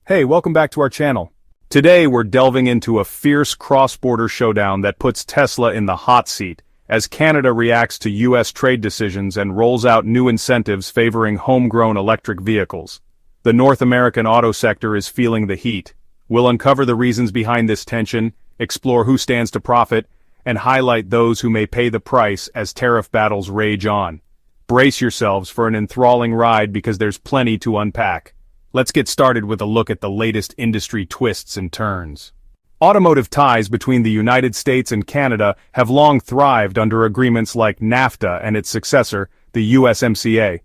Hey, welcome back to our channel. Today we're delving into a fierce cross-border showdown that puts Tesla in the hot seat, as Canada reacts to US trade decisions and rolls out new incentives favoring homegrown electric vehicles. The North American auto sector is feeling the heat. We'll uncover the reasons behind this tension, explore who stands to profit, and highlight those who may pay the price as tariff battles rage on. Brace yourselves for an enthralling ride because there's plenty to unpack. Let's get started with a look at the latest industry twists and turns. Automotive ties between the United States and Canada have long thrived under agreements like NAFTA and its successor, the USMCA.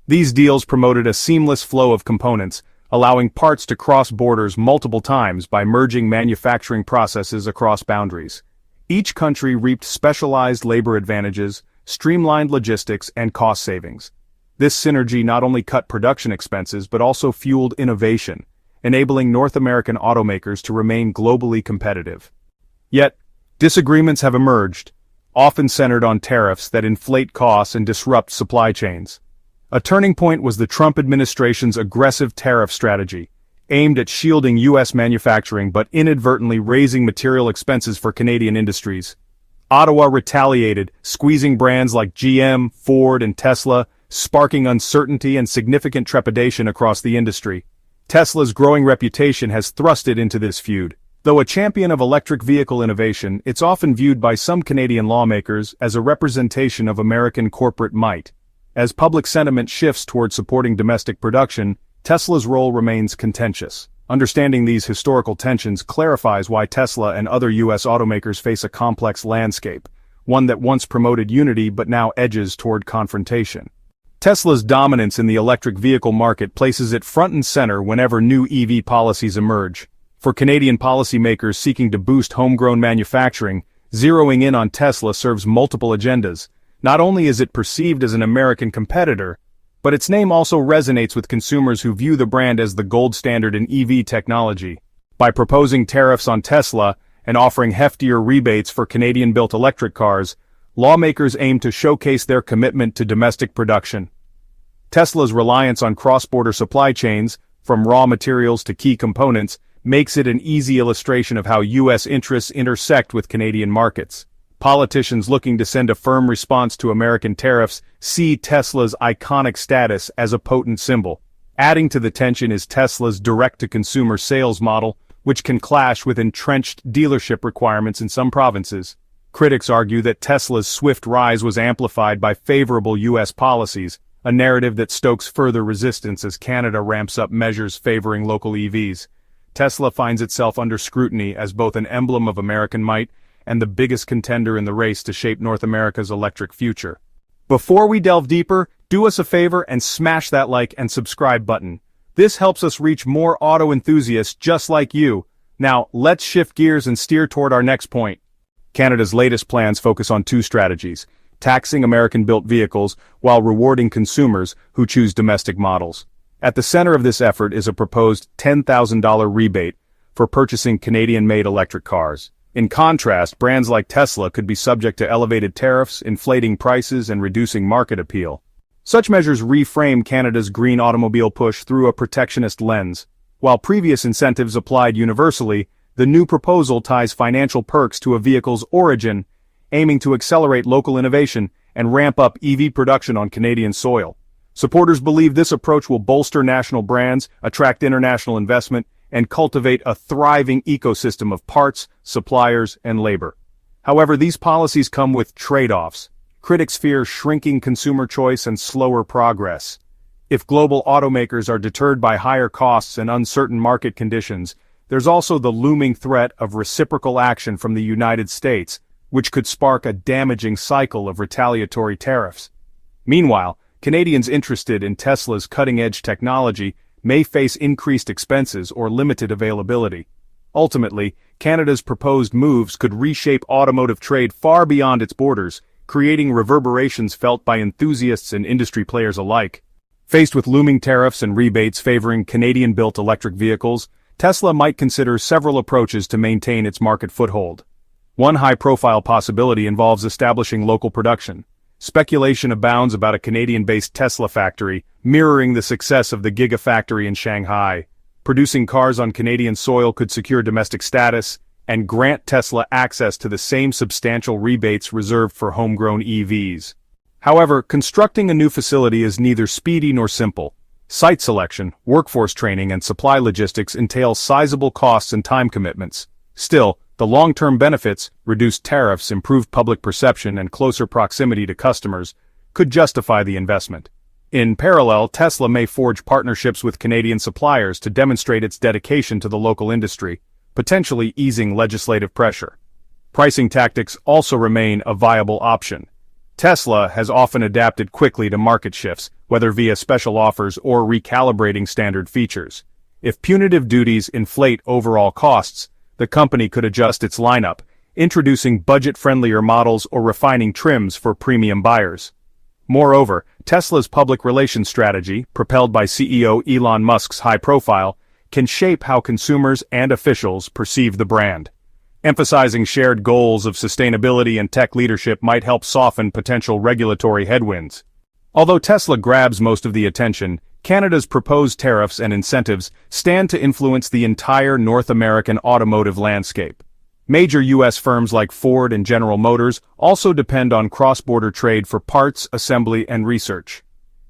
These deals promoted a seamless flow of components, allowing parts to cross borders multiple times by merging manufacturing processes across boundaries. Each country reaped specialized labor advantages, streamlined logistics, and cost savings. This synergy not only cut production expenses but also fueled innovation, enabling North American automakers to remain globally competitive. Yet, disagreements have emerged, often centered on tariffs that inflate costs and disrupt supply chains. A turning point was the Trump administration's aggressive tariff strategy, aimed at shielding U.S. manufacturing but inadvertently raising material expenses for Canadian industries. Ottawa retaliated, squeezing brands like GM, Ford, and Tesla, sparking uncertainty and significant trepidation across the industry. Tesla's growing reputation has thrust it into this feud. Though a champion of electric vehicle innovation, it's often viewed by some Canadian lawmakers as a representation of American corporate might. As public sentiment shifts toward supporting domestic production, Tesla's role remains contentious. Understanding these historical tensions clarifies why Tesla and other U.S. automakers face a complex landscape, one that once promoted unity but now edges toward confrontation. Tesla's dominance in the electric vehicle market places it front and center whenever new EV policies emerge. For Canadian policymakers seeking to boost homegrown manufacturing, zeroing in on Tesla serves multiple agendas. Not only is it perceived as an American competitor, but its name also resonates with consumers who view the brand as the gold standard in EV technology. By proposing tariffs on Tesla and offering heftier rebates for Canadian-built electric cars, lawmakers aim to showcase their commitment to domestic production. Tesla's reliance on cross-border supply chains, from raw materials to key components, makes it an easy illustration of how U.S. interests intersect with Canadian markets. Politicians looking to send a firm response to American tariffs see Tesla's iconic status as a potent symbol. Adding to the tension is Tesla's direct-to-consumer sales model, which can clash with entrenched dealership requirements in some provinces. Critics argue that Tesla's swift rise was amplified by favorable U.S. policies, a narrative that stokes further resistance as Canada ramps up measures favoring local EVs. Tesla finds itself under scrutiny as both an emblem of American might and the biggest contender in the race to shape North America's electric future. Before we delve deeper, do us a favor and smash that like and subscribe button. This helps us reach more auto enthusiasts just like you. Now, let's shift gears and steer toward our next point. Canada's latest plans focus on two strategies: taxing American-built vehicles while rewarding consumers who choose domestic models. At the center of this effort is a proposed $10,000 rebate for purchasing Canadian-made electric cars. In contrast, brands like Tesla could be subject to elevated tariffs, inflating prices and reducing market appeal. Such measures reframe Canada's green automobile push through a protectionist lens. While previous incentives applied universally, the new proposal ties financial perks to a vehicle's origin, aiming to accelerate local innovation and ramp up EV production on Canadian soil. Supporters believe this approach will bolster national brands, attract international investment, and cultivate a thriving ecosystem of parts, suppliers, and labor. However, these policies come with trade-offs. Critics fear shrinking consumer choice and slower progress. If global automakers are deterred by higher costs and uncertain market conditions, there's also the looming threat of reciprocal action from the United States, which could spark a damaging cycle of retaliatory tariffs. Meanwhile, Canadians interested in Tesla's cutting-edge technology may face increased expenses or limited availability. Ultimately, Canada's proposed moves could reshape automotive trade far beyond its borders, creating reverberations felt by enthusiasts and industry players alike. Faced with looming tariffs and rebates favoring Canadian-built electric vehicles, Tesla might consider several approaches to maintain its market foothold. One high-profile possibility involves establishing local production. Speculation abounds about a Canadian-based Tesla factory, mirroring the success of the Gigafactory in Shanghai. Producing cars on Canadian soil could secure domestic status and grant Tesla access to the same substantial rebates reserved for homegrown EVs. However, constructing a new facility is neither speedy nor simple. Site selection, workforce training, and supply logistics entail sizable costs and time commitments. Still, the long-term benefits, reduced tariffs, improved public perception, and closer proximity to customers, could justify the investment. In parallel, Tesla may forge partnerships with Canadian suppliers to demonstrate its dedication to the local industry, potentially easing legislative pressure. Pricing tactics also remain a viable option. Tesla has often adapted quickly to market shifts, whether via special offers or recalibrating standard features. If punitive duties inflate overall costs, the company could adjust its lineup, introducing budget-friendlier models or refining trims for premium buyers. Moreover, Tesla's public relations strategy, propelled by CEO Elon Musk's high profile, can shape how consumers and officials perceive the brand. Emphasizing shared goals of sustainability and tech leadership might help soften potential regulatory headwinds. Although Tesla grabs most of the attention, Canada's proposed tariffs and incentives stand to influence the entire North American automotive landscape. Major U.S. firms like Ford and General Motors also depend on cross-border trade for parts, assembly, and research.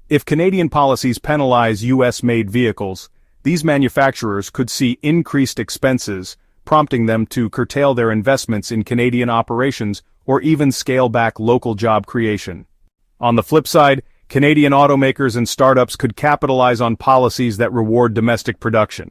If Canadian policies penalize U.S.-made vehicles, these manufacturers could see increased expenses, prompting them to curtail their investments in Canadian operations or even scale back local job creation. On the flip side, Canadian automakers and startups could capitalize on policies that reward domestic production.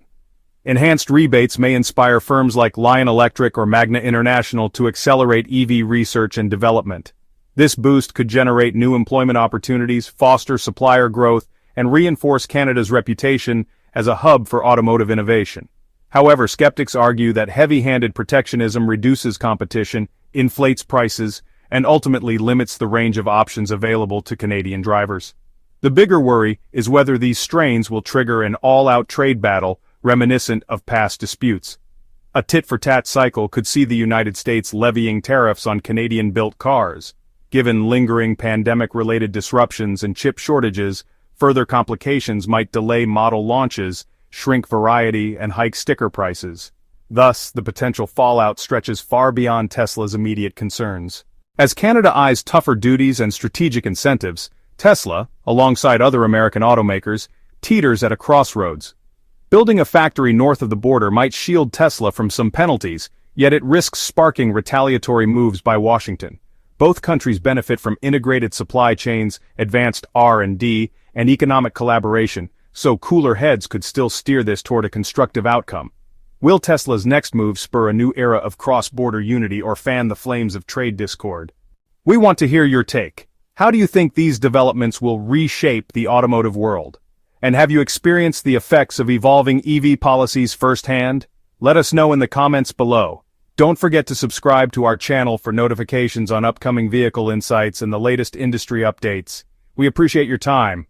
Enhanced rebates may inspire firms like Lion Electric or Magna International to accelerate EV research and development. This boost could generate new employment opportunities, foster supplier growth, and reinforce Canada's reputation as a hub for automotive innovation. However, skeptics argue that heavy-handed protectionism reduces competition, inflates prices, and ultimately limits the range of options available to Canadian drivers. The bigger worry is whether these strains will trigger an all-out trade battle reminiscent of past disputes. A tit-for-tat cycle could see the United States levying tariffs on Canadian-built cars. Given lingering pandemic-related disruptions and chip shortages, further complications might delay model launches, shrink variety, and hike sticker prices. Thus, the potential fallout stretches far beyond Tesla's immediate concerns. As Canada eyes tougher duties and strategic incentives, Tesla, alongside other American automakers, teeters at a crossroads. Building a factory north of the border might shield Tesla from some penalties, yet it risks sparking retaliatory moves by Washington. Both countries benefit from integrated supply chains, advanced R&D, and economic collaboration, so cooler heads could still steer this toward a constructive outcome. Will Tesla's next move spur a new era of cross-border unity or fan the flames of trade discord? We want to hear your take. How do you think these developments will reshape the automotive world? And have you experienced the effects of evolving EV policies firsthand? Let us know in the comments below. Don't forget to subscribe to our channel for notifications on upcoming vehicle insights and the latest industry updates. We appreciate your time.